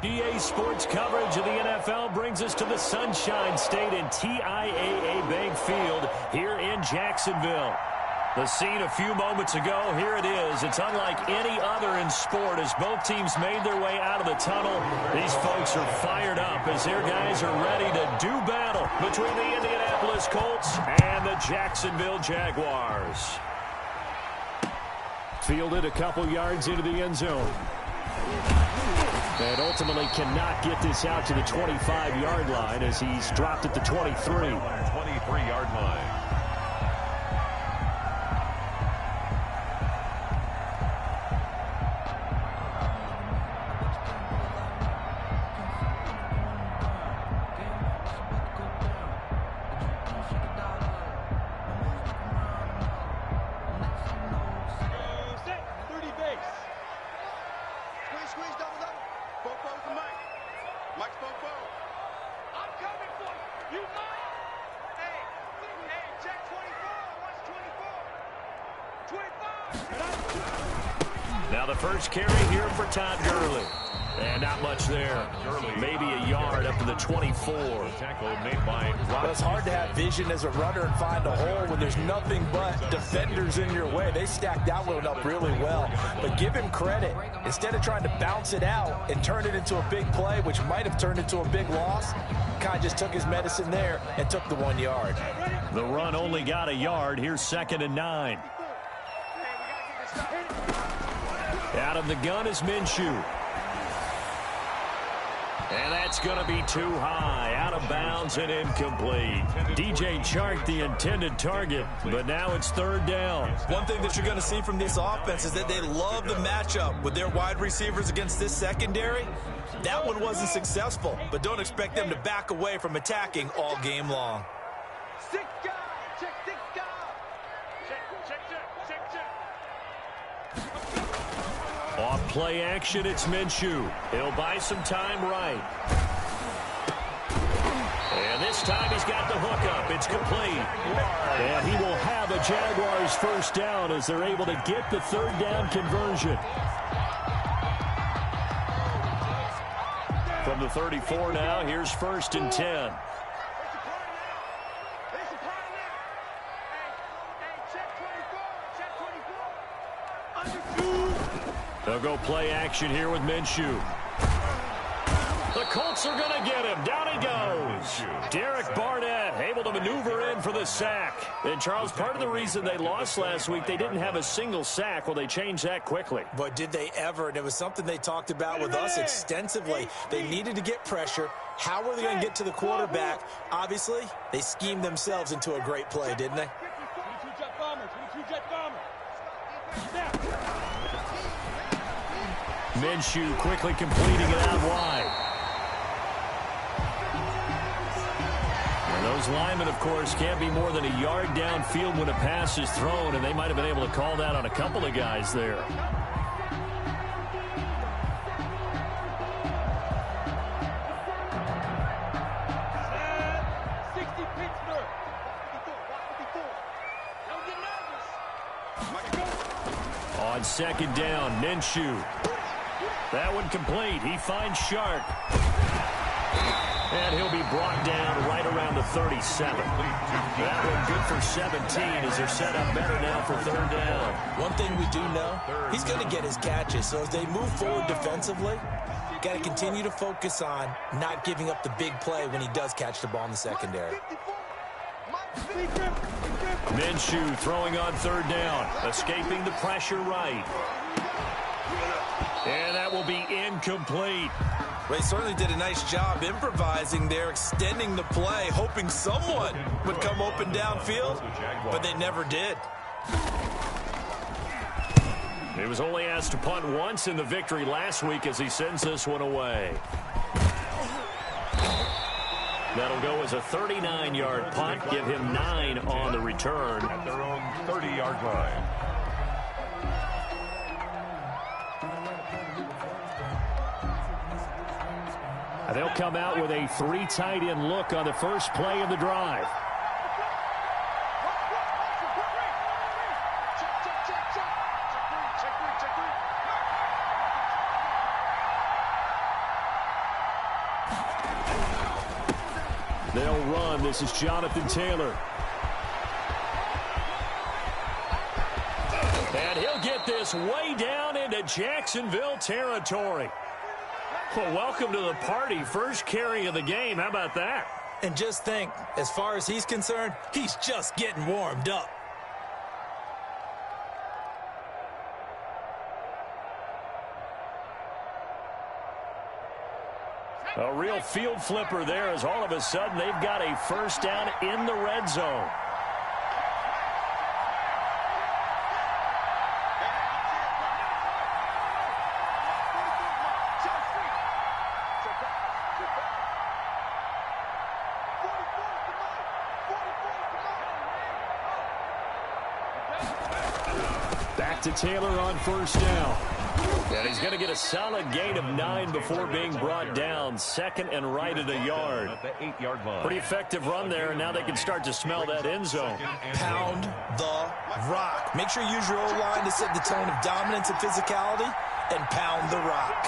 EA Sports coverage of the NFL brings us to the Sunshine State and TIAA Bank Field here in Jacksonville. The scene a few moments ago, here it is. It's unlike any other in sport as both teams made their way out of the tunnel. These folks are fired up as their guys are ready to do battle between the Indianapolis Colts and the Jacksonville Jaguars. Fielded a couple yards into the end zone. And ultimately cannot get this out to the 25-yard line as he's dropped at the 23. 23-yard line. Now the first carry here for Todd Gurley. And not much there. Maybe a yard up to the 24. Tackle made by Well, it's hard to have vision as a runner and find a hole when there's nothing but defenders in your way. They stacked that one up really well. But give him credit. Instead of trying to bounce it out and turn it into a big play, which might have turned into a big loss, Kai just took his medicine there and took the 1 yard. The run only got a yard. Here's 2nd and 9. Out of the gun is Minshew. And that's going to be too high. Out of bounds and incomplete. DJ Chark, the intended target, but now it's 3rd down. One thing that you're going to see from this offense is that they love the matchup with their wide receivers against this secondary. That one wasn't successful, but don't expect them to back away from attacking all game long. Off play action, it's Minshew. He'll buy some time right. And this time he's got the hook up. It's complete. And he will have a Jaguars first down as they're able to get the 3rd down conversion. From the 34 now, here's 1st and 10. They'll go play action here with Minshew. The Colts are going to get him. Down he goes. Derek Barnett able to maneuver in for the sack. And, Charles, part of the reason they lost last week, they didn't have a single sack. Well, they changed that quickly. But did they ever? And it was something they talked about with us extensively. They needed to get pressure. How were they going to get to the quarterback? Obviously, they schemed themselves into a great play, didn't they? 22 jet bomber, 22 jet bomber. Minshew quickly completing it out wide. And those linemen, of course, can't be more than a yard downfield when a pass is thrown, and they might have been able to call that on a couple of guys there. On 2nd down, Minshew. That one complete. He finds Shark. And he'll be brought down right around the 37. That one good for 17 as they're set up better now for 3rd down. One thing we do know, he's going to get his catches. So as they move forward defensively, got to continue to focus on not giving up the big play when he does catch the ball in the secondary. Minshew throwing on 3rd down, escaping the pressure right. And that will be incomplete. They certainly did a nice job improvising there, extending the play, hoping someone would come open downfield, but they never did. He was only asked to punt once in the victory last week as he sends this one away. That'll go as a 39-yard punt, give him 9 on the return. At their own 30-yard line. They'll come out with a 3 tight end look on the first play of the drive. They'll run. This is Jonathan Taylor. And he'll get this way down into Jacksonville territory. Well, welcome to the party. First carry of the game. How about that? And just think, as far as he's concerned, he's just getting warmed up. A real field flipper there as all of a sudden they've got a first down in the red zone. Back to Taylor on first down. And he's going to get a solid gain of 9 before being brought down. Second and right at a yard. At the 8-yard line. Pretty effective run there, and now they can start to smell that end zone. Pound the rock. Make sure you use your O-line to set the tone of dominance and physicality, and pound the rock.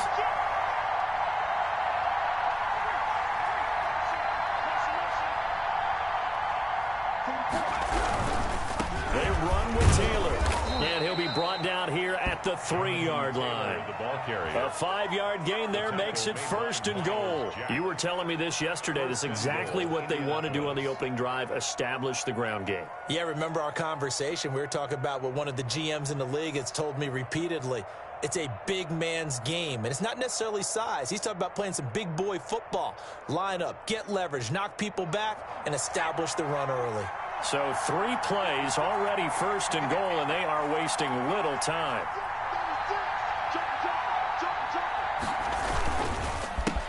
They run with Taylor. And he'll be brought down here at the 3-yard line. The ball carrier. A 5-yard gain there makes it first and goal. You were telling me this yesterday. This is exactly what they want to do on the opening drive, establish the ground game. Yeah, remember our conversation? We were talking about what one of the GMs in the league has told me repeatedly. It's a big man's game, and it's not necessarily size. He's talking about playing some big boy football. Line up, get leverage, knock people back, and establish the run early. So 3 plays, already first and goal, and they are wasting little time.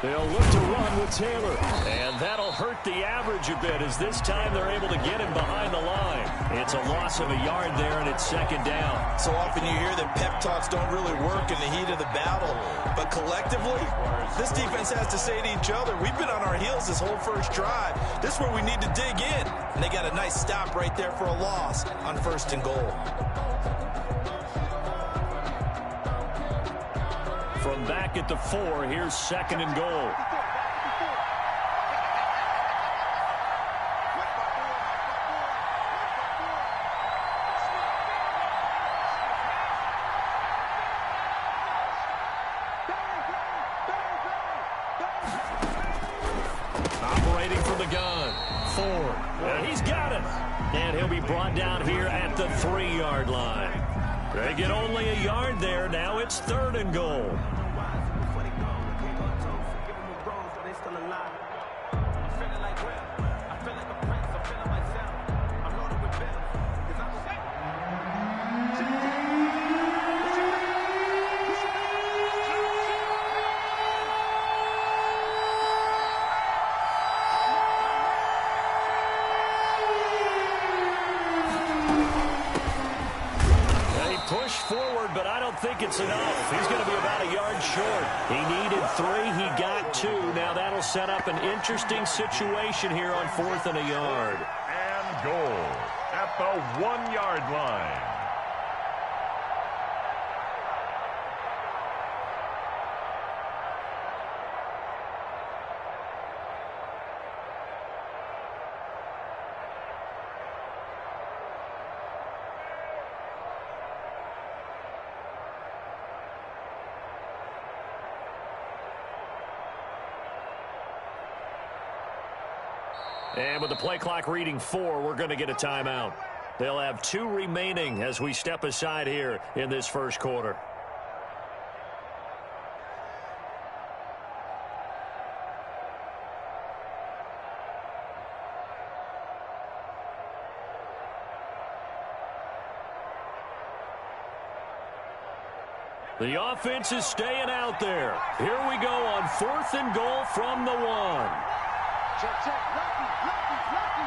They'll look to run with Taylor. And that'll hurt the average a bit as this time they're able to get him behind the line. It's a loss of a yard there, and it's second down. So often you hear that pep talks don't really work in the heat of the battle. But collectively, this defense has to say to each other, we've been on our heels this whole first drive. This is where we need to dig in. And they got a nice stop right there for a loss on first and goal. From back at the 4, here's second and goal. Operating from the gun. Ford. And he's got it. And he'll be brought down here at the 3-yard line. They get only a yard there. Now it's third and goal. Forward, but I don't think it's enough. He's going to be about a yard short. He needed 3. He got 2. Now that'll set up an interesting situation here on 4th and a yard. And goal at the 1-yard line. And with the play clock reading 4, we're going to get a timeout. They'll have 2 remaining as we step aside here in this first quarter. The offense is staying out there. Here we go on 4th and goal from the 1. Check, check. Lucky.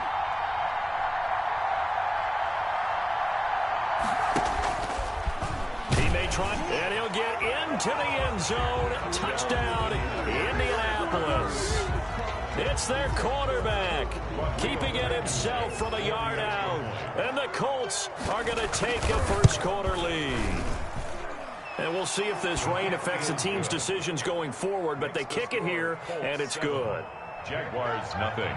He may try, and he'll get into the end zone. Touchdown, Indianapolis. It's their quarterback, keeping it himself from a yard out. And the Colts are going to take a first quarter lead. And we'll see if this rain affects the team's decisions going forward, but they kick it here, and it's good. Jaguars, nothing.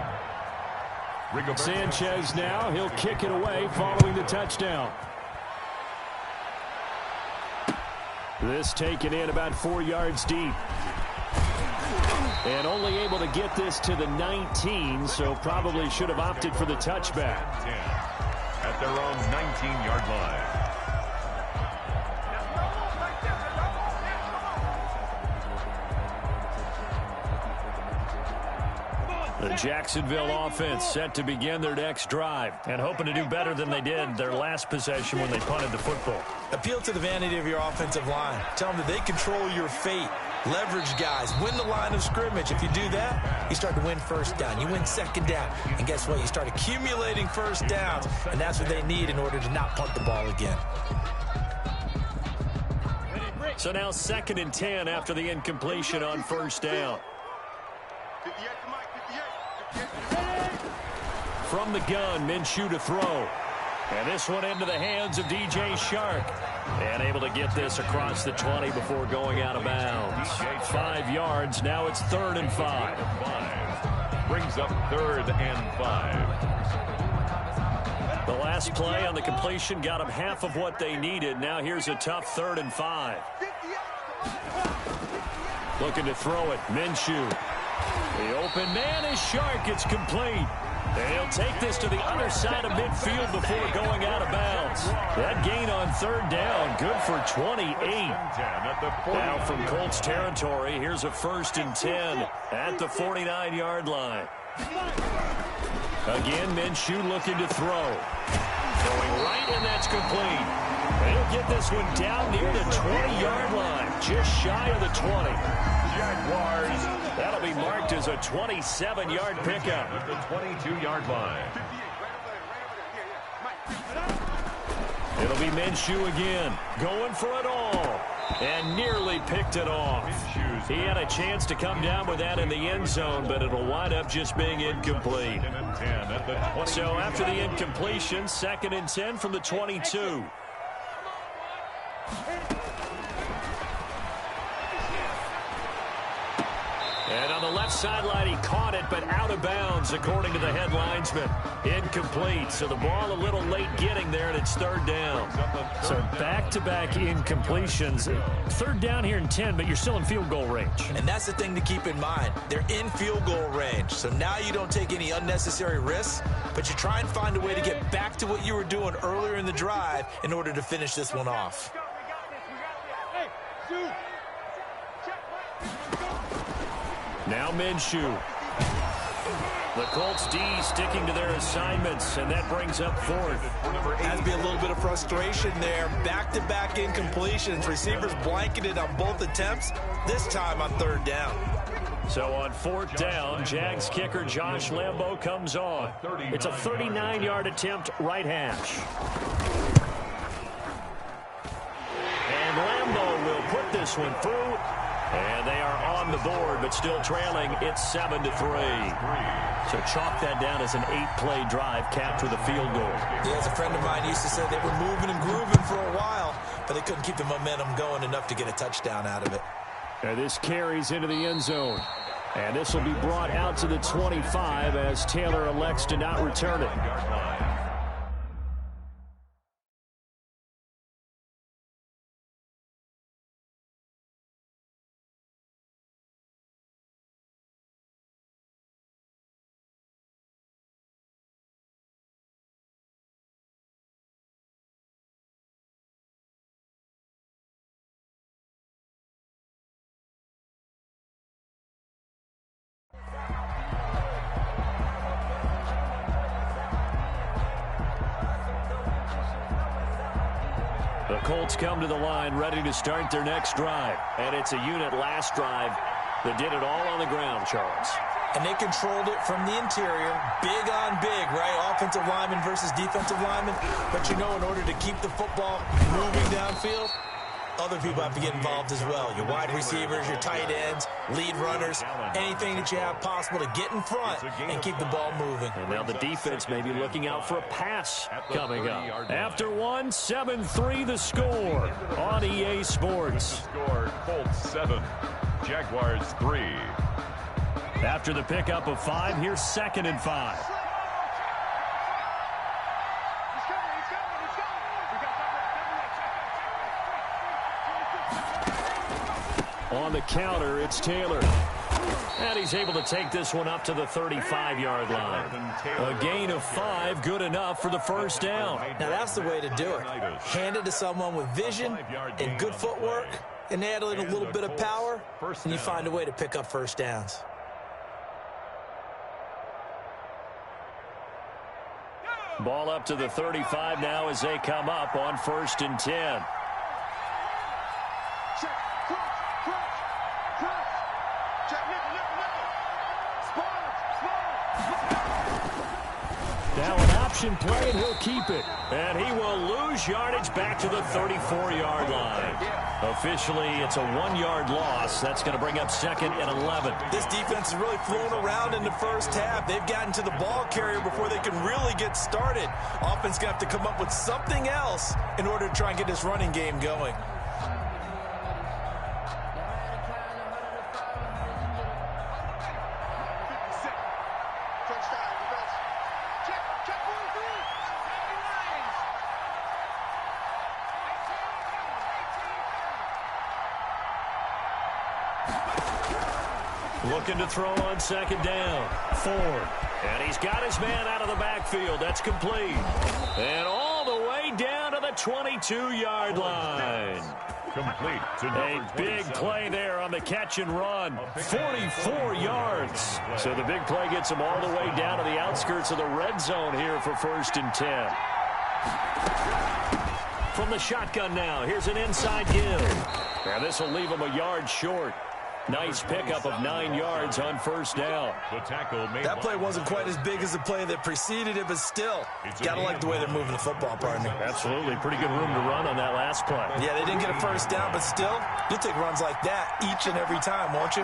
Sanchez now, he'll kick it away following the touchdown. This taken in about 4 yards deep. And only able to get this to the 19, so probably should have opted for the touchback. At their own 19-yard line. The Jacksonville offense set to begin their next drive and hoping to do better than they did their last possession when they punted the football. Appeal to the vanity of your offensive line. Tell them that they control your fate. Leverage guys. Win the line of scrimmage. If you do that, you start to win first down. You win second down. And guess what? You start accumulating first downs. And that's what they need in order to not punt the ball again. So now 2nd and 10 after the incompletion on first down. From the gun, Minshew to throw. And this one into the hands of DJ Shark. And able to get this across the 20 before going out of bounds. 5 yards. Now it's 3rd and 5. Brings up 3rd and 5. The last play on the completion got them half of what they needed. Now here's a tough 3rd and 5. Looking to throw it. Minshew. The open man is Shark. It's complete. They'll take this to the other side of midfield before going out of bounds. That gain on 3rd down, good for 28. Now from Colts territory, here's a 1st and 10 at the 49-yard line. Again, Minshew looking to throw. Throwing right, and that's complete. They'll get this one down near the 20-yard line, just shy of the 20. Jaguars. That'll be marked as a 27-yard pickup. At the 22-yard line. It'll be Minshew again, going for it all, and nearly picked it off. He had a chance to come down with that in the end zone, but it'll wind up just being incomplete. So after the incompletion, 2nd and 10 from the 22. And on the left sideline, he caught it, but out of bounds, according to the head linesman. Incomplete, so the ball a little late getting there, and it's 3rd down. So back-to-back incompletions. 3rd down here in 10, but you're still in field goal range. And that's the thing to keep in mind. They're in field goal range, so now you don't take any unnecessary risks, but you try and find a way to get back to what you were doing earlier in the drive in order to finish this one off. Now Minshew. The Colts D sticking to their assignments, and that brings up 4th. Has to be a little bit of frustration there. Back-to-back incompletions. Receivers blanketed on both attempts, this time on 3rd down. So on 4th down, Jags kicker Josh Lambo comes on. It's a 39-yard attempt, right hash. And Lambo will put this one through. And they are on the board, but still trailing. It's 7-3. So chalk that down as an 8-play drive capped with a field goal. Yeah, as a friend of mine used to say, they were moving and grooving for a while, but they couldn't keep the momentum going enough to get a touchdown out of it. And this carries into the end zone. And this will be brought out to the 25 as Taylor elects to not return it. The Colts come to the line ready to start their next drive. And it's a unit last drive that did it all on the ground, Charles. And they controlled it from the interior. Big on big, right? Offensive lineman versus defensive lineman. But you know, in order to keep the football moving downfield, other people have to get involved as well. Your wide receivers, your tight ends, lead runners, anything that you have possible to get in front and keep the ball moving. And now the defense may be looking out for a pass coming up. After 1, 7-3 the score on EA Sports. Score, Colts 7, Jaguars 3. After the pickup of 5, here's 2nd and 5. on the counter. It's Taylor. And he's able to take this one up to the 35-yard line. A gain of 5, good enough for the first down. Now that's the way to do it. Hand it to someone with vision and good footwork, and add in a little bit of power, and you find a way to pick up first downs. Ball up to the 35 now as they come up on 1st and 10. Now an option play, and he'll keep it. And he will lose yardage back to the 34-yard line. Officially, it's a 1-yard loss. That's going to bring up 2nd and 11. This defense is really flown around in the first half. They've gotten to the ball carrier before they can really get started. Offense going to have to come up with something else in order to try and get this running game going. Looking to throw on 2nd down. Ford. And he's got his man out of the backfield. That's complete. And all the way down to the 22-yard line. Complete. A big play there on the catch and run. 44 yards. So the big play gets him all the way down to the outskirts of the red zone here for 1st and 10. From the shotgun now, here's an inside give. Now this will leave him a yard short. Nice pickup of 9 yards on 1st down. The tackle made. That play wasn't quite as big as the play that preceded it, but still, gotta like the way they're moving the football, partner. Absolutely. Pretty good room to run on that last play. Yeah, they didn't get a first down, but still, you'll take runs like that each and every time, won't you?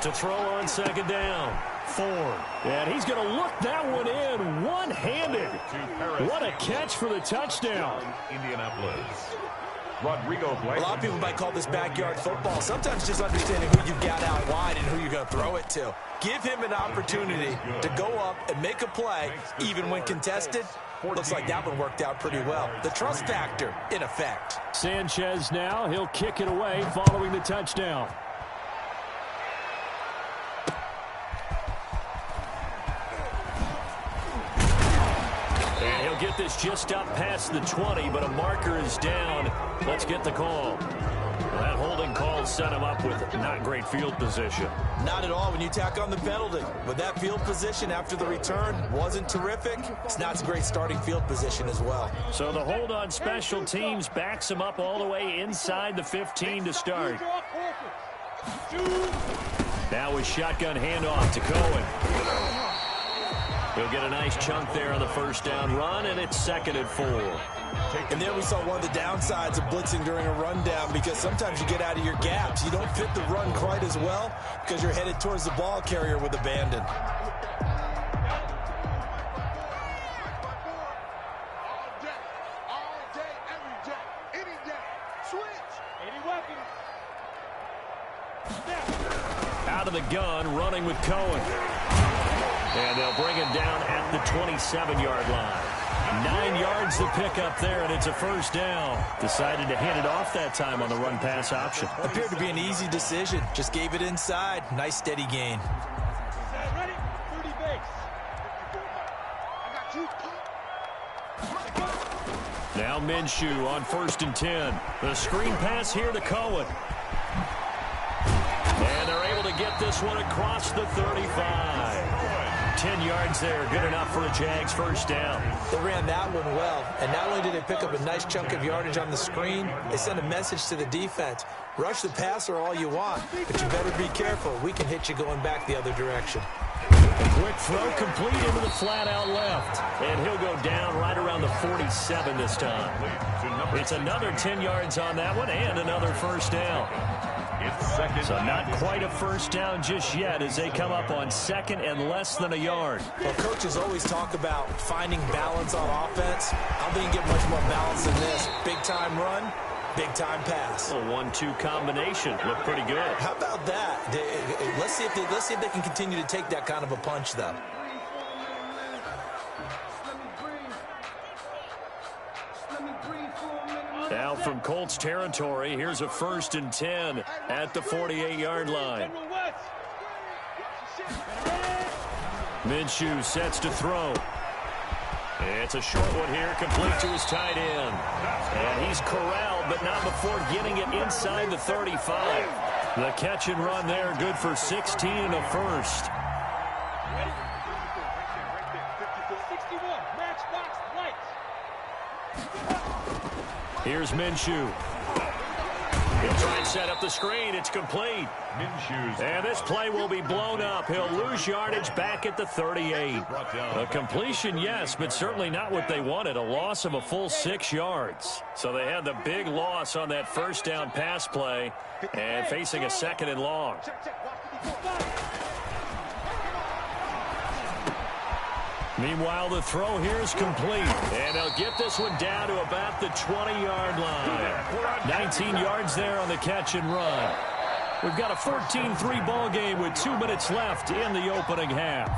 To throw on 2nd down. Ford. And he's going to look that one in one-handed. What a catch for the touchdown. Indianapolis. Rodrigo play. A lot of people might call this backyard football. Sometimes just understanding who you've got out wide and who you're going to throw it to. Give him an opportunity to go up and make a play, even when contested. Looks like that one worked out pretty well. The trust factor, in effect. Sanchez now. He'll kick it away following the touchdown. Get this just up past the 20, but a marker is down. Let's get the call. Well, that holding call set him up with not great field position. Not at all when you tack on the penalty. But that field position after the return wasn't terrific. It's not a great starting field position as well. So the hold on special teams backs him up all the way inside the 15 to start. Now with shotgun handoff to Cohen. He'll get a nice chunk there on the first down run, and it's 2nd and 4. And there we saw one of the downsides of blitzing during a rundown, because sometimes you get out of your gaps. You don't fit the run quite as well because you're headed towards the ball carrier with abandon. Out of the gun, running with Cohen. And they'll bring him down at the 27-yard line. 9 yards to pick up there, and it's a first down. Decided to hand it off that time on the run-pass option. Appeared to be an easy decision. Just gave it inside. Nice steady gain. Ready? 30 base. Now Minshew on 1st and 10. The screen pass here to Cohen. And they're able to get this one across the 35. 10 yards there, good enough for a Jags first down. They ran that one well, and not only did they pick up a nice chunk of yardage on the screen, they sent a message to the defense. Rush the passer all you want, but you better be careful. We can hit you going back the other direction. A quick throw complete into the flat out left. And he'll go down right around the 47 this time. It's another 10 yards on that one and another first down. So not quite a first down just yet as they come up on 2nd and less than a yard. Well, coaches always talk about finding balance on offense. I don't think you get much more balance than this. Big-time run, big-time pass. A 1-2 combination. Looked pretty good. How about that? Let's see if they can continue to take that kind of a punch, though. off from Colts territory. Here's a 1st and 10 at the 48-yard line. Minshew sets to throw. It's a short one here, complete to his tight end. And he's corralled, but not before getting it inside the 35. The catch and run there, good for 16 and a first. Here's Minshew. He'll try and set up the screen. It's complete. And this play will be blown up. He'll lose yardage back at the 38. A completion, yes, but certainly not what they wanted. A loss of a full 6 yards. So they had the big loss on that first down pass play and facing a 2nd and long. Meanwhile, the throw here is complete. And they'll get this one down to about the 20-yard line. 19 yards there on the catch and run. We've got a 14-3 ball game with 2 minutes left in the opening half.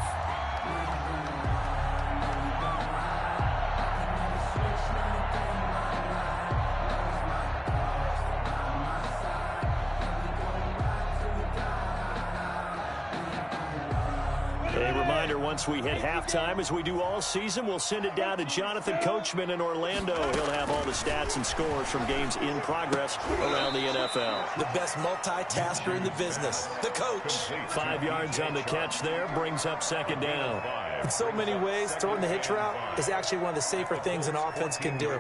Once we hit halftime, as we do all season, we'll send it down to Jonathan Coachman in Orlando. He'll have all the stats and scores from games in progress around the NFL. The best multitasker in the business, the coach. 5 yards on the catch there, brings up 2nd down. In so many ways, throwing the hitch route is actually one of the safer things an offense can do.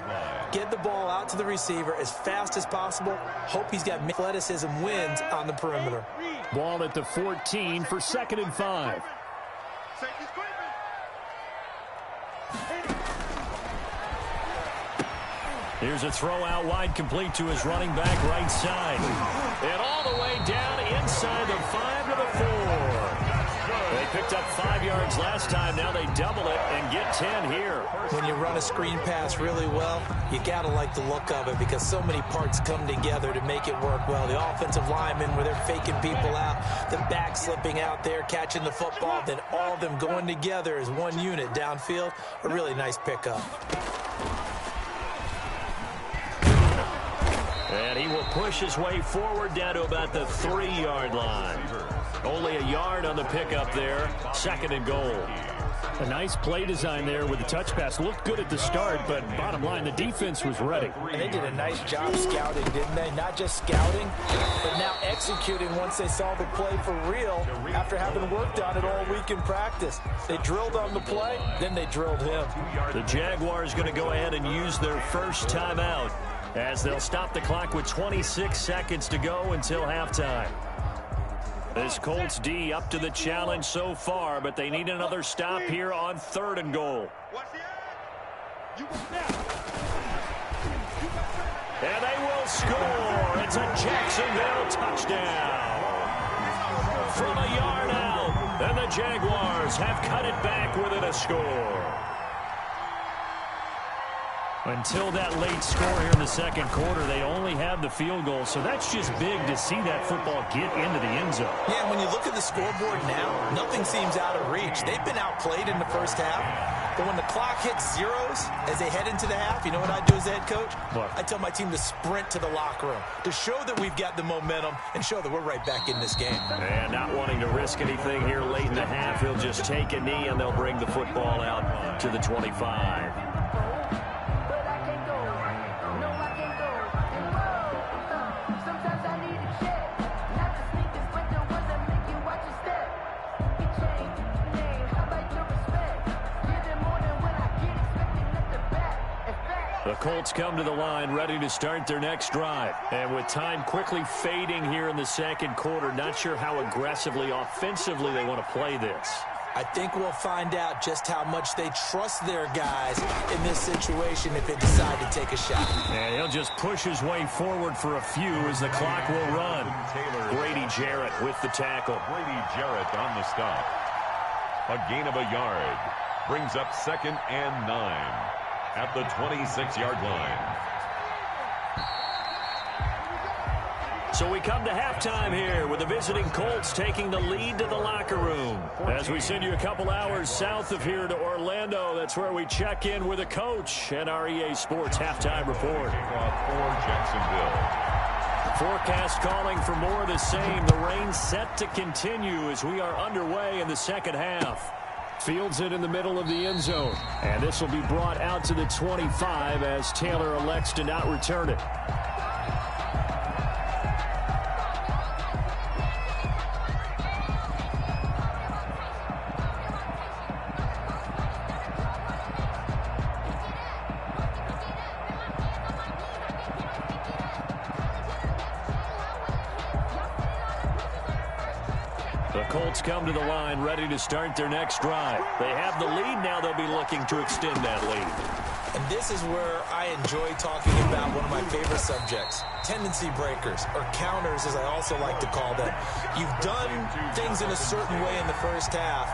Get the ball out to the receiver as fast as possible. Hope he's got athleticism wins on the perimeter. Ball at the 14 for 2nd and 5. Here's a throw out wide, complete to his running back right side. And all the way down inside the 5 to the 4. They picked up 5 yards last time. Now they double it and get 10 here. When you run a screen pass really well, you got to like the look of it because so many parts come together to make it work well. The offensive linemen, where they're faking people out, the back slipping out there, catching the football, then all of them going together as one unit downfield. A really nice pickup. And he will push his way forward down to about the 3-yard line. Only a yard on the pickup there. 2nd and goal. A nice play design there with the touch pass. Looked good at the start, but bottom line, the defense was ready. And they did a nice job scouting, didn't they? Not just scouting, but now executing once they saw the play for real after having worked on it all week in practice. They drilled on the play, then they drilled him. The Jaguars going to go ahead and use their first timeout as they'll stop the clock with 26 seconds to go until halftime. This Colts D up to the challenge so far, but they need another stop here on 3rd and goal. And they will score. It's a Jacksonville touchdown. From a yard out, and the Jaguars have cut it back within a score. Until that late score here in the 2nd quarter, they only have the field goal. So that's just big to see that football get into the end zone. Yeah, when you look at the scoreboard now, nothing seems out of reach. They've been outplayed in the first half. But when the clock hits zeros as they head into the half, you know what I do as the head coach? What? I tell my team to sprint to the locker room to show that we've got the momentum and show that we're right back in this game. And not wanting to risk anything here late in the half, he'll just take a knee and they'll bring the football out to the 25. The Colts come to the line ready to start their next drive. And with time quickly fading here in the 2nd quarter, not sure how aggressively, offensively they want to play this. I think we'll find out just how much they trust their guys in this situation if they decide to take a shot. And he'll just push his way forward for a few as the clock will run. Grady Jarrett with the tackle. Grady Jarrett on the stop. A gain of a yard. Brings up 2nd and 9. At the 26-yard line. So we come to halftime here with the visiting Colts taking the lead to the locker room. As we send you a couple hours south of here to Orlando, that's where we check in with a coach and our EA Sports halftime report. For Jacksonville. Forecast calling for more of the same. The rain set to continue as we are underway in the second half. Fields it in the middle of the end zone. And this will be brought out to the 25 as Taylor elects to not return it. The Colts come to the line ready to start their next drive. They have the lead now. They'll be looking to extend that lead. And this is where I enjoy talking about one of my favorite subjects, tendency breakers, or counters as I also like to call them. You've done things in a certain way in the first half,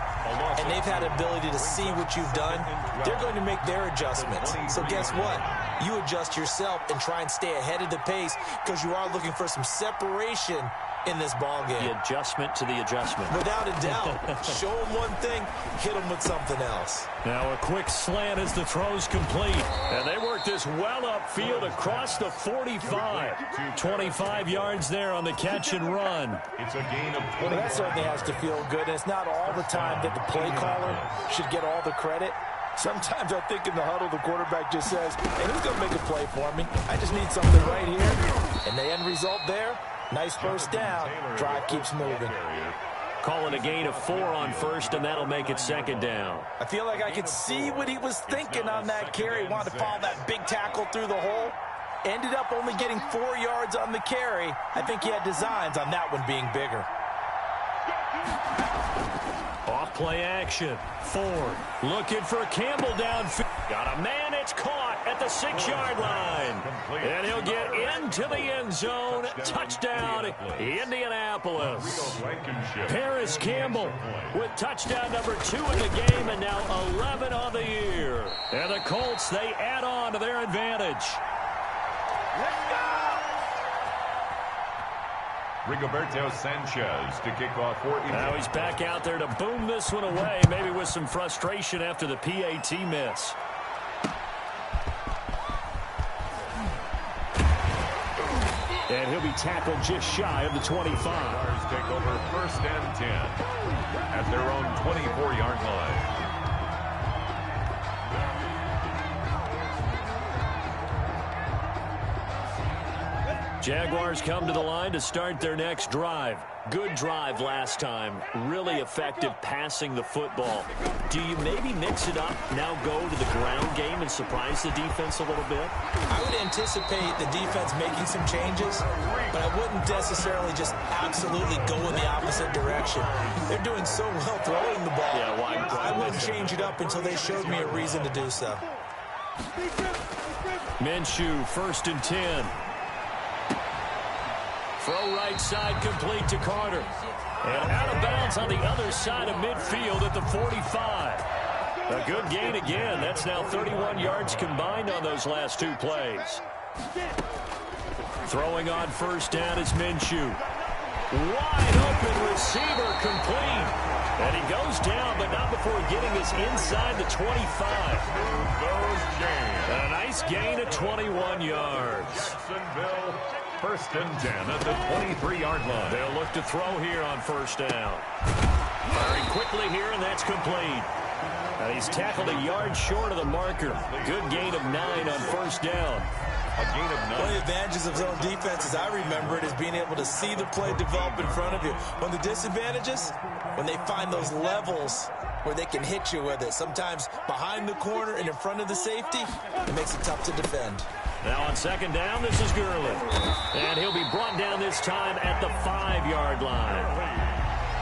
and they've had ability to see what you've done. They're going to make their adjustments. So guess what? You adjust yourself and try and stay ahead of the pace because you are looking for some separation in this ball game. The adjustment to the adjustment. Without a doubt. Show them one thing, hit them with something else. Now a quick slant as the throw's complete. And they work this well upfield across the 45. 25 yards there on the catch and run. It's a gain of 20. Well, that certainly has to feel good. And it's not all the time that the play caller should get all the credit. Sometimes I think in the huddle, the quarterback just says, hey, who's going to make a play for me? I just need something right here. And the end result there, nice first down. Drive keeps moving. Call it a gain of 4 on first, and that'll make it second down. I feel like I could see what he was thinking on that carry. He wanted to follow that big tackle through the hole. Ended up only getting 4 yards on the carry. I think he had designs on that one being bigger. Off play action. Ford looking for Campbell downfield. Got a man. It's caught at the 6-yard line. And he'll get into the end zone. Touchdown, Indianapolis. Paris Campbell with touchdown number 2 in the game and now 11 on the year. And the Colts, they add on to their advantage. Let's go! Rigoberto Sanchez to kick off for India. Now he's back out there to boom this one away, maybe with some frustration after the PAT miss. And he'll be tackled just shy of the 25. Stars take over 1st and 10 at their own 24-yard line. Jaguars come to the line to start their next drive. Good drive last time. Really effective passing the football. Do you maybe mix it up, now go to the ground game and surprise the defense a little bit? I would anticipate the defense making some changes, but I wouldn't necessarily just absolutely go in the opposite direction. They're doing so well throwing the ball. Yeah, why I wouldn't change it up until they showed me a reason to do so. Minshew, 1st and 10. Throw right side complete to Carter. And out of bounds on the other side of midfield at the 45. A good gain again. That's now 31 yards combined on those last 2 plays. Throwing on 1st down is Minshew. Wide open receiver complete. And he goes down, but not before getting us inside the 25. And a nice gain of 21 yards. Jacksonville, 1st and 10 at the 23-yard line. They'll look to throw here on 1st down. Firing quickly here, and that's complete. And he's tackled a yard short of the marker. Good gain of 9 on 1st down. A gain of 9. One of the advantages of zone defense, as I remember it, is being able to see the play develop in front of you. One of the disadvantages, when they find those levels where they can hit you with it. Sometimes behind the corner and in front of the safety, it makes it tough to defend. Now on 2nd down, this is Gurley. And he'll be brought down this time at the 5-yard line.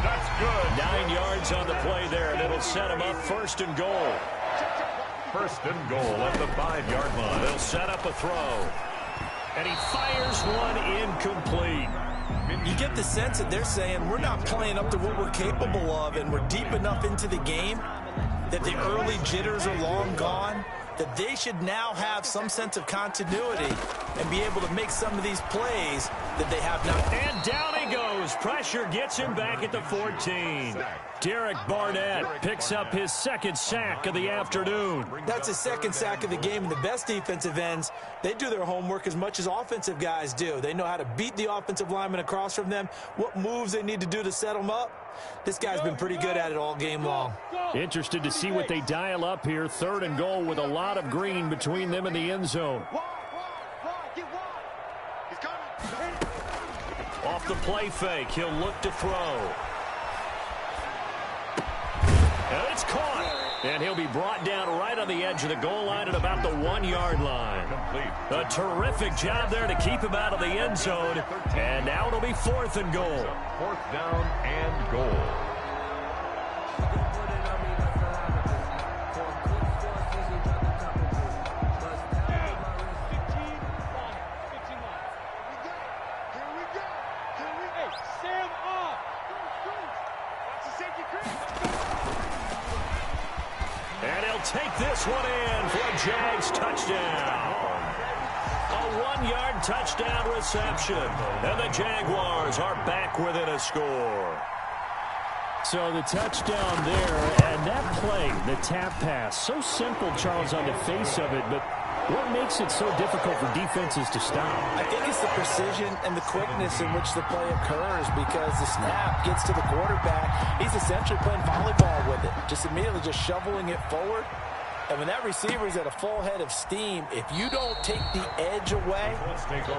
That's good. 9 yards on the play there, and it'll set him up 1st and goal. 1st and goal at the 5-yard line. They'll set up a throw. And he fires one incomplete. You get the sense that they're saying we're not playing up to what we're capable of, and we're deep enough into the game that the early jitters are long gone, that they should now have some sense of continuity and be able to make some of these plays that they have not. And down he goes. Pressure gets him back at the 14. Derek Barnett picks up his second sack of the afternoon. That's his second sack of the game, and the best defensive ends, they do their homework as much as offensive guys do. They know how to beat the offensive lineman across from them, what moves they need to do to set them up. This guy's been pretty good at it all game long. Interested to see what they dial up here. 3rd and goal with a lot of green between them and the end zone. Off the play fake, he'll look to throw. And it's caught. And he'll be brought down right on the edge of the goal line at about the 1-yard line. A terrific job there to keep him out of the end zone. And now it'll be 4th and goal. 4th down and goal. And he'll take this one in for a Jags touchdown. A 1-yard touchdown reception. And the Jaguars are back within a score. So the touchdown there, and that play, the tap pass, so simple, Charles, on the face of it, but what makes it so difficult for defenses to stop? I think it's the precision and the quickness in which the play occurs, because the snap gets to the quarterback. He's essentially playing volleyball with it, just immediately just shoveling it forward. And when that receiver is at a full head of steam, if you don't take the edge away,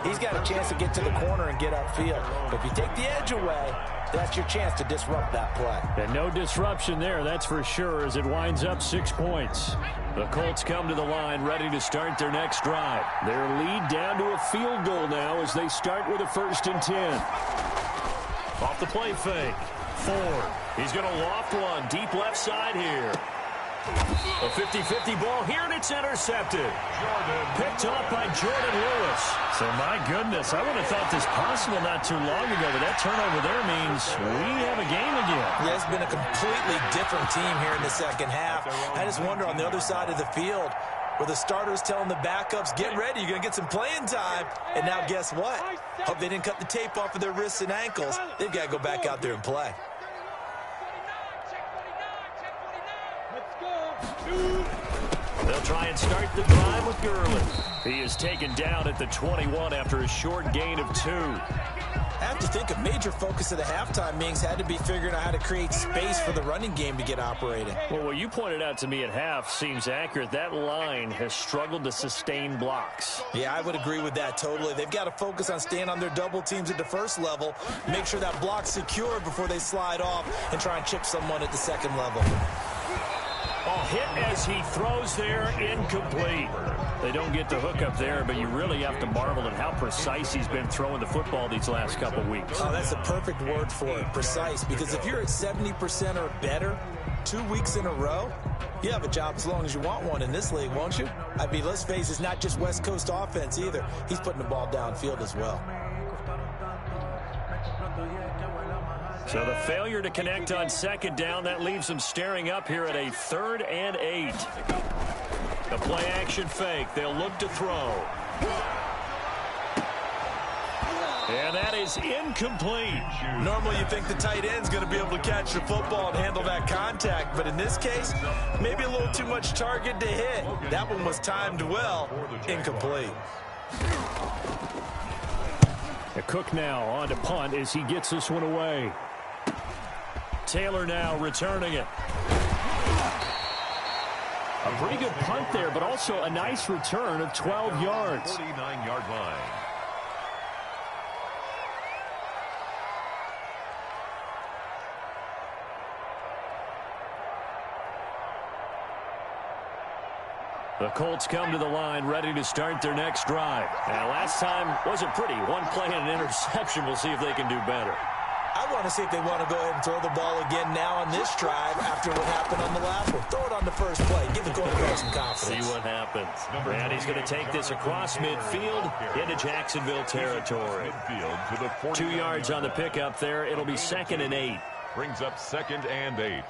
he's got a chance to get to the corner and get upfield. But if you take the edge away, that's your chance to disrupt that play. And no disruption there, that's for sure, as it winds up 6 points. The Colts come to the line ready to start their next drive. Their lead down to a field goal now as they start with a 1st and 10. Off the play fake. Ford. He's going to loft one deep left side here. A 50-50 ball here, and it's intercepted. Picked off by Jordan Lewis. So, my goodness, I would have thought this possible not too long ago, but that turnover there means we have a game again. Yeah, it's been a completely different team here in the second half. I just wonder on the other side of the field, where the starters telling the backups, get ready, you're going to get some playing time. And now guess what? Hope they didn't cut the tape off of their wrists and ankles. They've got to go back out there and play. They'll try and start the drive with Gurley. He is taken down at the 21 after a short gain of 2. I have to think a major focus of the halftime meetings had to be figuring out how to create space for the running game to get operating. Well, what you pointed out to me at half seems accurate. That line has struggled to sustain blocks. Yeah, I would agree with that totally. They've got to focus on staying on their double teams at the first level, make sure that block's secure before they slide off and try and chip someone at the second level. Hit as he throws there, incomplete. They don't get the hook up there, but you really have to marvel at how precise he's been throwing the football these last couple weeks. Oh, that's a perfect word for it, precise, because if you're at 70% or better 2 weeks in a row, you have a job as long as you want one in this league, won't you? I mean, let's face it, it's not just West Coast offense either. He's putting the ball downfield as well. So the failure to connect on 2nd down, that leaves them staring up here at a 3rd and 8. The play action fake. They'll look to throw. And that is incomplete. Normally you think the tight end's going to be able to catch the football and handle that contact, but in this case, maybe a little too much target to hit. That one was timed well. Incomplete. Cook now on to punt as he gets this one away. Taylor now returning it. A pretty good punt there, but also a nice return of 12 yards. 49-yard line. The Colts come to the line ready to start their next drive. And last time wasn't pretty. One play and an interception. We'll see if they can do better. I want to see if they want to go ahead and throw the ball again now on this drive after what happened on the last one. Throw it on the first play. Give the quarterback some confidence. See what happens. And he's going to take this across midfield into Jacksonville territory. 2 yards on the pickup there. It'll be 2nd and 8. Brings up 2nd and 8.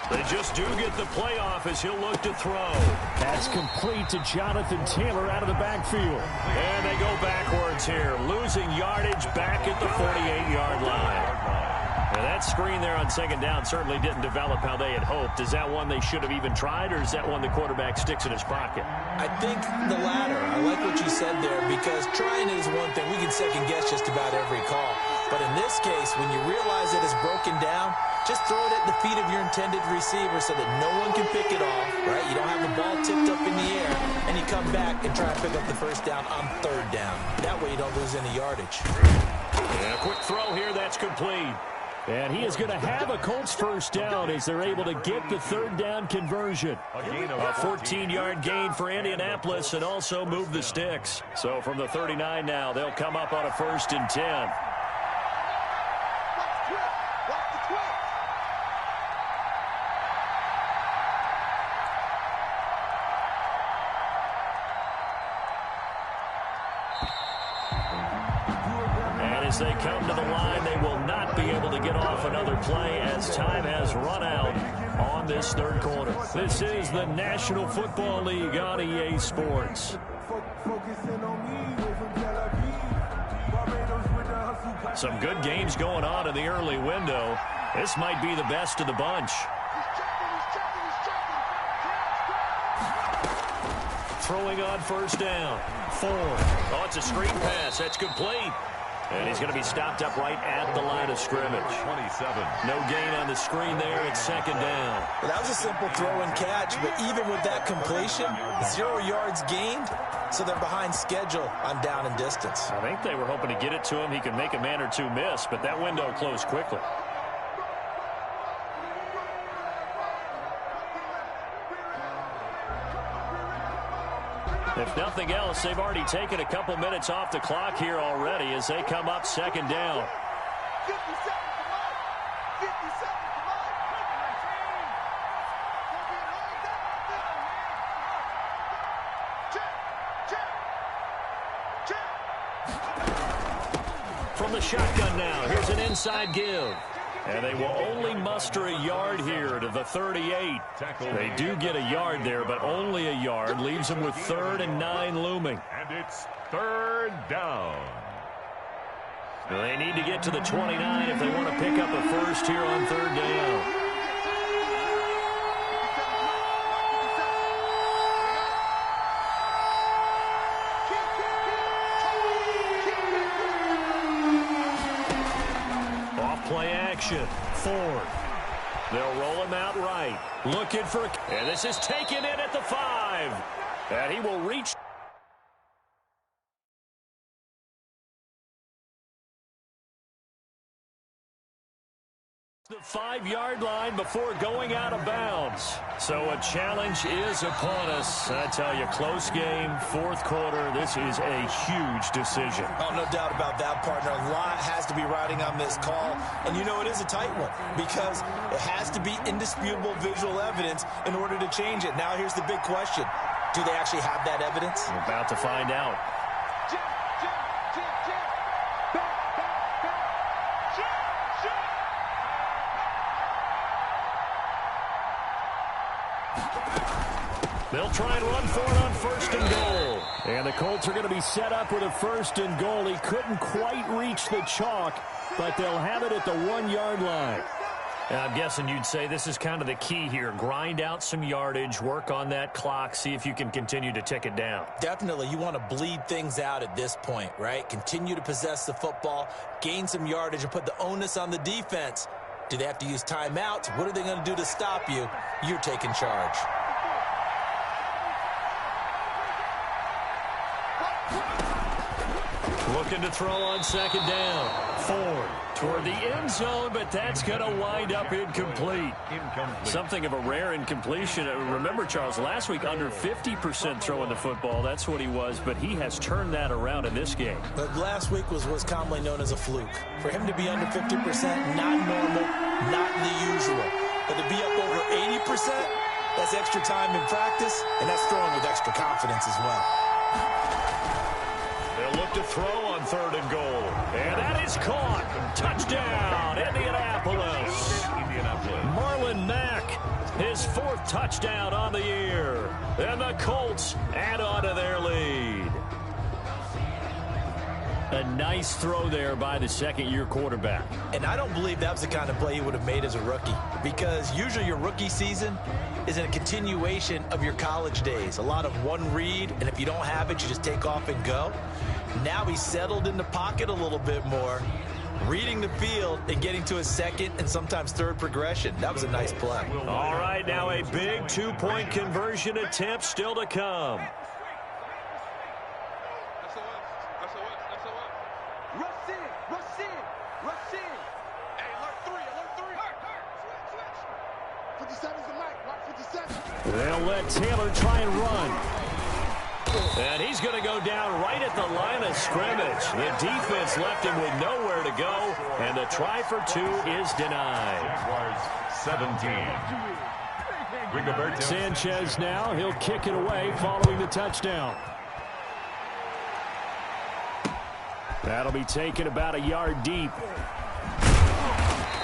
They just do get the playoff as he'll look to throw. That's complete to Jonathan Taylor out of the backfield. And they go backwards here, losing yardage back at the 48-yard line. Now that screen there on second down certainly didn't develop how they had hoped. Is that one they should have even tried, or is that one the quarterback sticks in his pocket? I think the latter. I like what you said there, because trying it is one thing. We can second-guess just about every call. But in this case, when you realize it is broken down, just throw it at the feet of your intended receiver so that no one can pick it off, right? You don't have the ball tipped up in the air, and you come back and try and pick up the first down on third down. That way you don't lose any yardage. And a quick throw here, that's complete. And he is going to have a Colts first down as they're able to get the third down conversion. A 14-yard gain for Indianapolis and also move the sticks. So from the 39 now, they'll come up on a 1st and 10. As they come to the line, they will not be able to get off another play as time has run out on this third quarter. This is the National Football League on EA Sports. Some good games going on in the early window. This might be the best of the bunch. Throwing on first down. Ford. Oh, it's a screen pass. That's complete. And he's going to be stopped up right at the line of scrimmage. 27. No gain on the screen there. It's second down. Well, that was a simple throw and catch, but even with that completion, 0 yards gained, so they're behind schedule on down and distance. I think they were hoping to get it to him. He could make a man or two miss, but that window closed quickly. If nothing else, they've already taken a couple minutes off the clock here already as they come up second down. 57 From the shotgun now, here's an inside give. And they will only muster a yard here to the 38. They do get a yard there, but only a yard. Leaves them with 3rd and 9 looming. And it's third down. They need to get to the 29 if they want to pick up a first here on third down. Off-play action. Ford. They'll roll him out right. Looking for... And this is taken in at the 5. And he will reach... the 5-yard line before going out of bounds. So a challenge is upon us. I tell you, close game, fourth quarter. This is a huge decision. Oh, no doubt about that, partner. A lot has to be riding on this call. And you know it is a tight one because it has to be indisputable visual evidence in order to change it. Now here's the big question. Do they actually have that evidence? We're about to find out. They'll try and run for it on 1st and goal. And the Colts are going to be set up with a 1st and goal. He couldn't quite reach the chalk, but they'll have it at the 1-yard line. And I'm guessing you'd say this is kind of the key here. Grind out some yardage, work on that clock, see if you can continue to tick it down. Definitely. You want to bleed things out at this point, right? Continue to possess the football, gain some yardage, and put the onus on the defense. Do they have to use timeouts? What are they going to do to stop you? You're taking charge. Looking to throw on 2nd down. Ford toward the end zone, but that's going to wind up incomplete. Something of a rare incompletion. Remember, Charles, last week under 50% throwing the football. That's what he was, but he has turned that around in this game. But last week was what's commonly known as a fluke. For him to be under 50%, not normal, not the usual. But to be up over 80%, that's extra time in practice, and that's throwing with extra confidence as well. They'll look to throw on 3rd and goal. And that is caught. Touchdown, Indianapolis. Marlon Mack, his 4th touchdown on the year. And the Colts add on to their lead. A nice throw there by the second-year quarterback. And I don't believe that was the kind of play he would have made as a rookie, because usually your rookie season is in a continuation of your college days. A lot of one read, and if you don't have it, you just take off and go. Now he's settled in the pocket a little bit more, reading the field and getting to his second and sometimes third progression. That was a nice play. All right, now a big 2-point conversion attempt still to come. They'll let Taylor try and run. And he's going to go down right at the line of scrimmage. The defense left him with nowhere to go, and the try for 2 is denied. 17. Sanchez now, he'll kick it away following the touchdown. That'll be taken about a yard deep.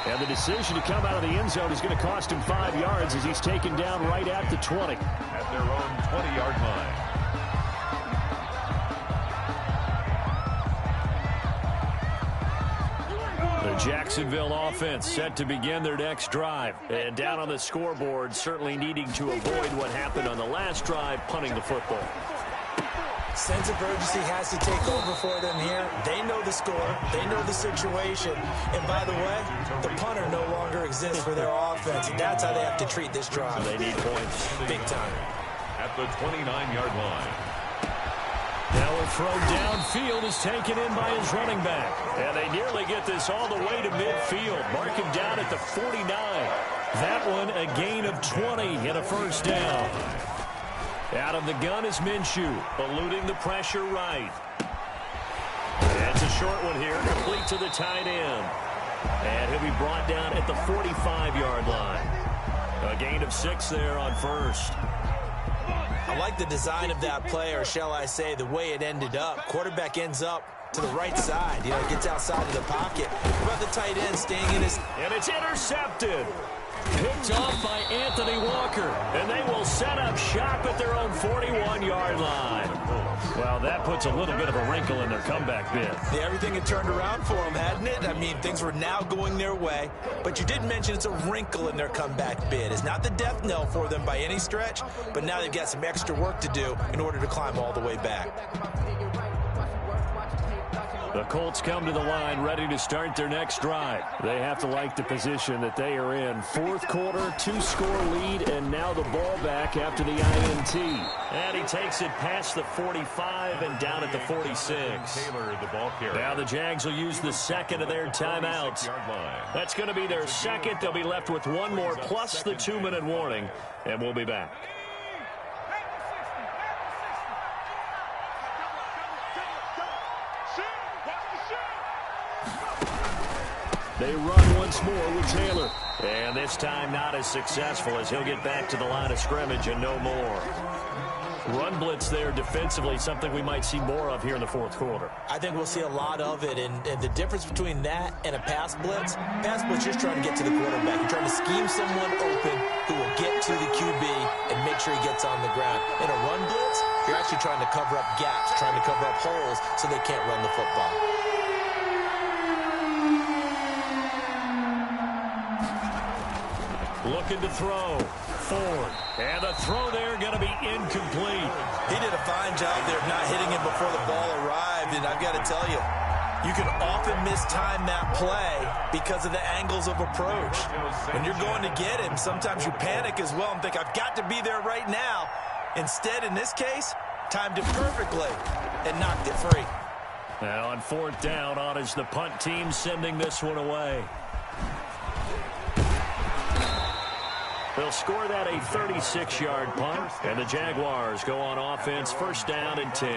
And the decision to come out of the end zone is going to cost him 5 yards as he's taken down right at the 20. At their own 20-yard line. The Jacksonville offense set to begin their next drive. And down on the scoreboard, certainly needing to avoid what happened on the last drive, punting the football. Sense of urgency has to take over for them here. They know the score. They know the situation. And by the way, the punter no longer exists for their offense. And that's how they have to treat this drive. They need points. Big time. At the 29-yard line. Now a throw downfield is taken in by his running back. And they nearly get this all the way to midfield. Mark him down at the 49. That one a gain of 20 and a first down. Out of the gun is Minshew, eluding the pressure right. It's a short one here, complete to the tight end. And he'll be brought down at the 45-yard line. A gain of 6 there on first. I like the design of that play, or shall I say the way it ended up. Quarterback ends up to the right side. You know, gets outside of the pocket. What about the tight end staying in his... And it's intercepted. Picked off by Anthony Walker. And they will set up shop at their own 41-yard line. Well, that puts a little bit of a wrinkle in their comeback bid. Yeah, everything had turned around for them, hadn't it? I mean, things were now going their way. But you did mention it's a wrinkle in their comeback bid. It's not the death knell for them by any stretch, but now they've got some extra work to do in order to climb all the way back. The Colts come to the line ready to start their next drive. They have to like the position that they are in. Fourth quarter, 2-score lead, and now the ball back after the INT. And he takes it past the 45 and down at the 46. Taylor, the ball carrier. Now the Jags will use the second of their timeouts. That's going to be their second. They'll be left with one more plus the 2-minute warning, and we'll be back. They run once more with Taylor. And this time not as successful as he'll get back to the line of scrimmage and no more. Run blitz there defensively, something we might see more of here in the fourth quarter. I think we'll see a lot of it, and the difference between that and a pass blitz is just trying to get to the quarterback. You're trying to scheme someone open who will get to the QB and make sure he gets on the ground. In a run blitz, you're actually trying to cover up gaps, trying to cover up holes so they can't run the football. Looking to throw. Ford. And the throw there going to be incomplete. He did a fine job there of not hitting him before the ball arrived. And I've got to tell you, you can often mistime that play because of the angles of approach. When you're going to get him, sometimes you panic as well and think, I've got to be there right now. Instead, in this case, timed it perfectly and knocked it free. Now on fourth down, on is the punt team sending this one away. They'll score that a 36-yard punt, and the Jaguars go on offense, first down and 10.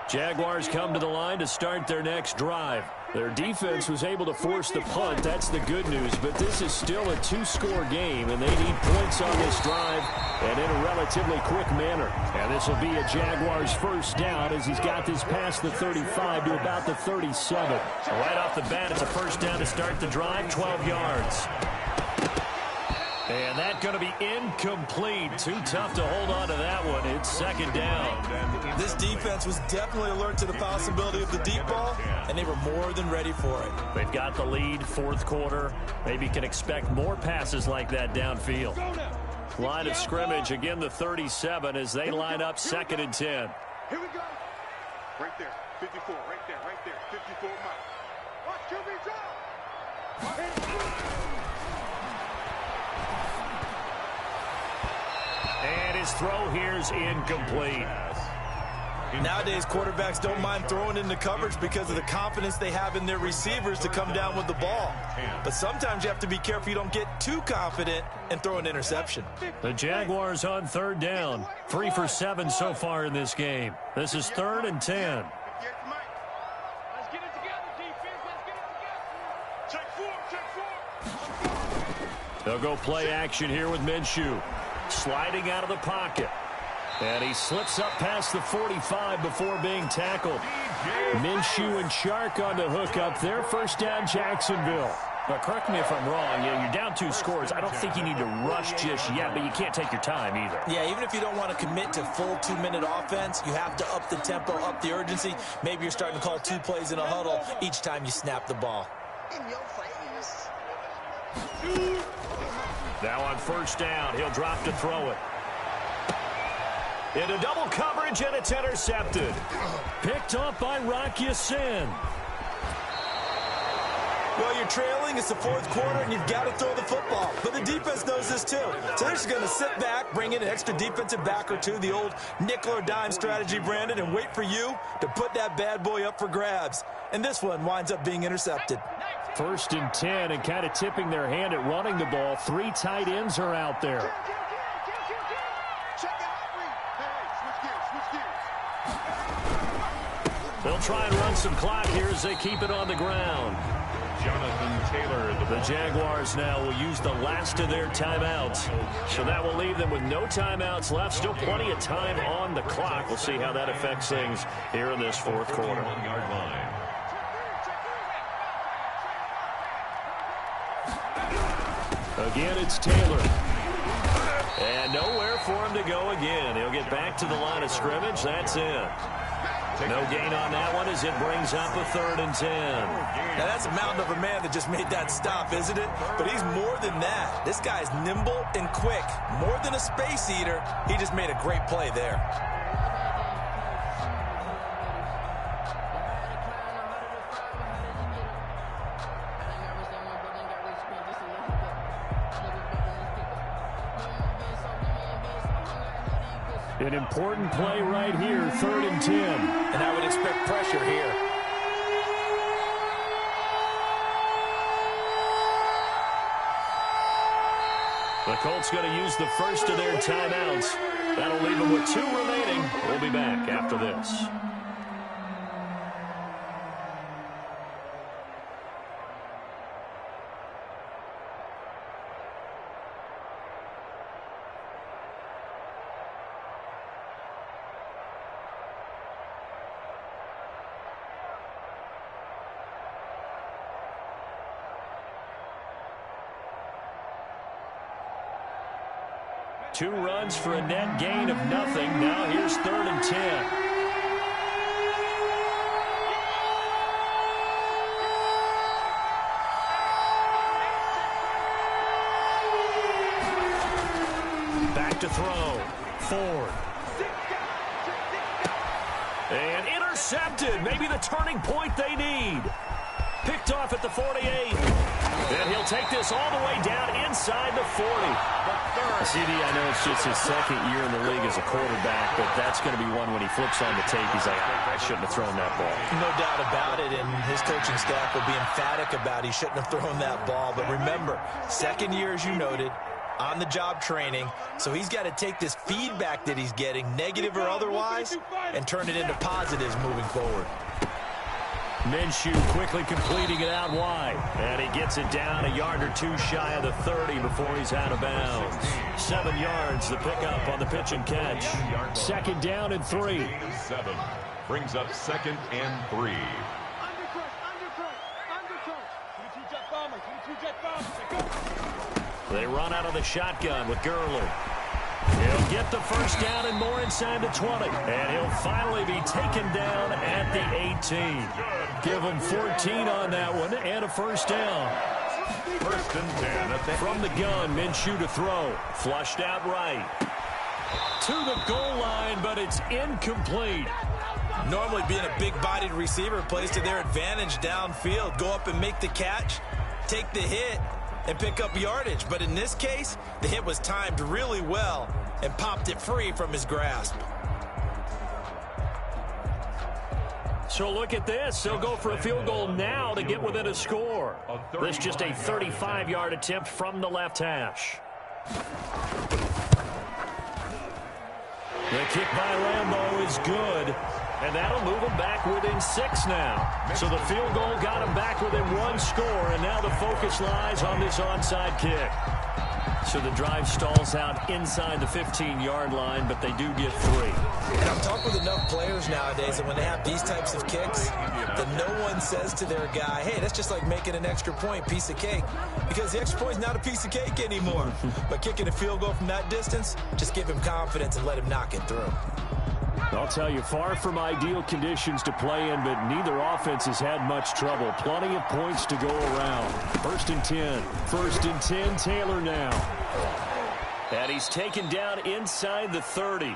Jaguars come to the line to start their next drive. Their defense was able to force the punt. That's the good news. But this is still a two-score game, and they need points on this drive and in a relatively quick manner. And this will be a Jaguars first down as he's got this past the 35 to about the 37. Right off the bat, it's a first down to start the drive, 12 yards. And that's going to be incomplete. Too tough to hold on to that one. It's second down. This defense was definitely alert to the possibility of the deep ball, and they were more than ready for it. They've got the lead, fourth quarter. Maybe can expect more passes like that downfield. Line of scrimmage, again the 37 as they line up second and 10. Here we go. Right there, 54, right there, 54 miles. Watch QB drop. And his throw here is incomplete. Nowadays, quarterbacks don't mind throwing into coverage because of the confidence they have in their receivers to come down with the ball. But sometimes you have to be careful you don't get too confident and throw an interception. The Jaguars on third down. 3 for 7 so far in this game. This is 3rd and 10. Let's get it together, defense. Let's get it together. Check 4. They'll go play action here with Minshew. Sliding out of the pocket. And he slips up past the 45 before being tackled. Minshew and Shark on the hook up there. First down, Jacksonville. But correct me if I'm wrong. You're down 2 scores. I don't think you need to rush just yet, but you can't take your time either. Yeah, even if you don't want to commit to full 2-minute offense, you have to up the tempo, up the urgency. Maybe you're starting to call 2 plays in a huddle each time you snap the ball. Now on first down, he'll drop to throw it. Into double coverage, and it's intercepted. Picked off by Rock Ya-Sin. Well, you're trailing. It's the 4th quarter, and you've got to throw the football. But the defense knows this, too. So they're just going to sit back, bring in an extra defensive back or two, the old nickel or dime strategy, Brandon, and wait for you to put that bad boy up for grabs. And this one winds up being intercepted. 1st and 10, and kind of tipping their hand at running the ball. 3 tight ends are out there. They'll try and run some clock here as they keep it on the ground. Jonathan Taylor. The Jaguars now will use the last of their timeouts. So that will leave them with no timeouts left. Still plenty of time on the clock. We'll see how that affects things here in this 4th quarter. Yard line. Again, it's Taylor. And nowhere for him to go again. He'll get back to the line of scrimmage. That's it. No gain on that one as it brings up a 3rd and 10. Now, that's a mountain of a man that just made that stop, isn't it? But he's more than that. This guy's nimble and quick. More than a space eater, he just made a great play there. An important play right here, 3rd and 10. And I would expect pressure here. The Colts going to use the first of their timeouts. That'll leave them with 2 remaining. We'll be back after this. Two runs for a net gain of nothing. Now here's 3rd and 10. Back to throw. Ford. And intercepted. Maybe the turning point they need. Picked off at the 48. And he'll take this all the way down inside the 40. CD, I know it's just his 2nd year in the league as a quarterback, but that's going to be one when he flips on the tape, he's like, I shouldn't have thrown that ball. No doubt about it, and his coaching staff will be emphatic about he shouldn't have thrown that ball. But remember, 2nd year, as you noted, on-the-job training, so he's got to take this feedback that he's getting, negative or otherwise, and turn it into positives moving forward. Minshew quickly completing it out wide. And he gets it down a yard or two shy of the 30 before he's out of bounds. 7 yards, the pickup on the pitch and catch. 2nd down and 3. 7 brings up 2nd and 3. They run out of the shotgun with Gurley. He'll get the first down and more inside the 20. And he'll finally be taken down at the 18. Give him 14 on that one and a first down. 1st and 10 at the From the gun, Minshew to throw. Flushed out right. To the goal line, but it's incomplete. Normally being a big-bodied receiver plays to their advantage downfield. Go up and make the catch, take the hit, and pick up yardage. But in this case, the hit was timed really well and popped it free from his grasp. So look at this. They'll go for a field goal now to get within a score. This just a 35-yard attempt from the left hash. The kick by Lambeau is good. And that'll move them back within 6 now. So the field goal got them back within 1 score, and now the focus lies on this onside kick. So the drive stalls out inside the 15-yard line, but they do get 3. And I've talked with enough players nowadays that when they have these types of kicks, that no one says to their guy, hey, that's just like making an extra point, piece of cake. Because the extra point is not a piece of cake anymore. But kicking a field goal from that distance, just give him confidence and let him knock it through. I'll tell you, far from ideal conditions to play in, but neither offense has had much trouble. Plenty of points to go around. 1st and 10. 1st and 10, Taylor now. And he's taken down inside the 30.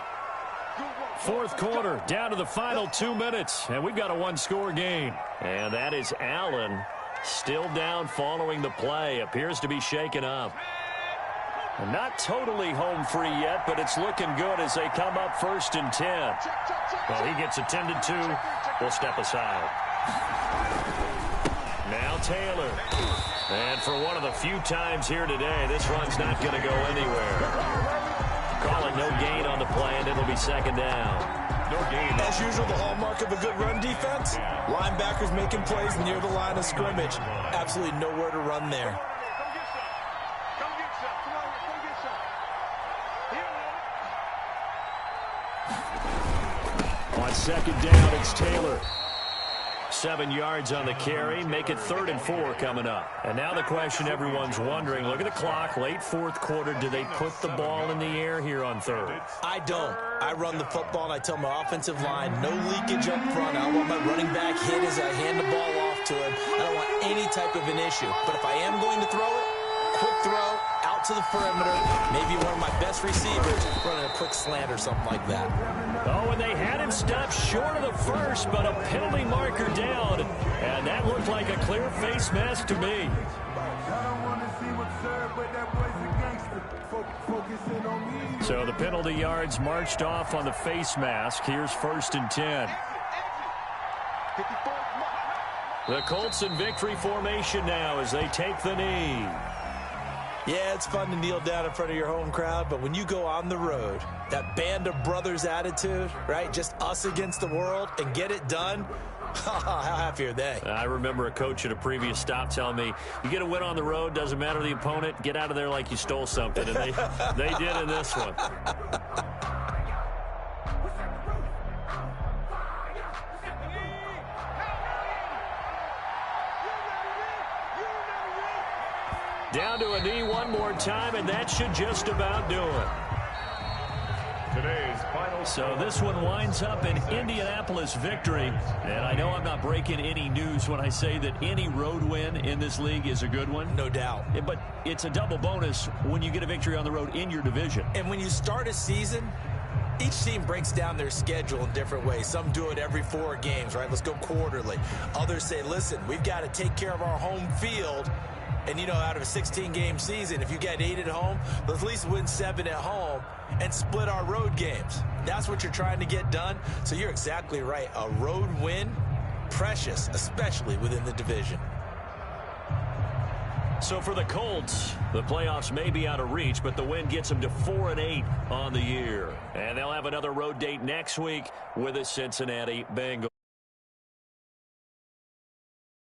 4th quarter, down to the final 2 minutes, and we've got a 1-score game. And that is Allen, still down following the play. Appears to be shaken up. Not totally home free yet, but it's looking good as they come up 1st and 10. Well, he gets attended to. We'll step aside. Now Taylor. And for one of the few times here today, this run's not going to go anywhere. Calling no gain on the play, and it'll be 2nd down. No gain. As usual, the hallmark of a good run defense, linebackers making plays near the line of scrimmage. Absolutely nowhere to run there. On 2nd down, it's Taylor. 7 yards on the carry. Make it 3rd and 4 coming up. And now the question everyone's wondering, look at the clock, late 4th quarter. Do they put the ball in the air here on 3rd? I don't. I run the football, and I tell my offensive line, no leakage up front. I don't want my running back hit as I hand the ball off to him. I don't want any type of an issue. But if I am going to throw it, quick throw, out to the perimeter, maybe one of my best receivers running a quick slant or something like that. Oh, and they had him stopped short of the first, but a penalty marker down. And that looked like a clear face mask to me. So the penalty yards marched off on the face mask. Here's 1st and 10. The Colts in victory formation now as they take the knee. Yeah, it's fun to kneel down in front of your home crowd, but when you go on the road, that band of brothers attitude, right? Just us against the world and get it done. How happy are they? I remember a coach at a previous stop telling me, you get a win on the road, doesn't matter the opponent, get out of there like you stole something. And they did in this one. Down to a knee one more time, and that should just about do it. Today's final. So this one winds up an Indianapolis victory. And I know I'm not breaking any news when I say that any road win in this league is a good one. No doubt. But it's a double bonus when you get a victory on the road in your division. And when you start a season, each team breaks down their schedule in different ways. Some do it every 4 games, right? Let's go quarterly. Others say, listen, we've got to take care of our home field. And, you know, out of a 16-game season, if you get 8 at home, let's at least win 7 at home and split our road games. That's what you're trying to get done. So you're exactly right. A road win, precious, especially within the division. So for the Colts, the playoffs may be out of reach, but the win gets them to 4-8 on the year. And they'll have another road date next week with the Cincinnati Bengals.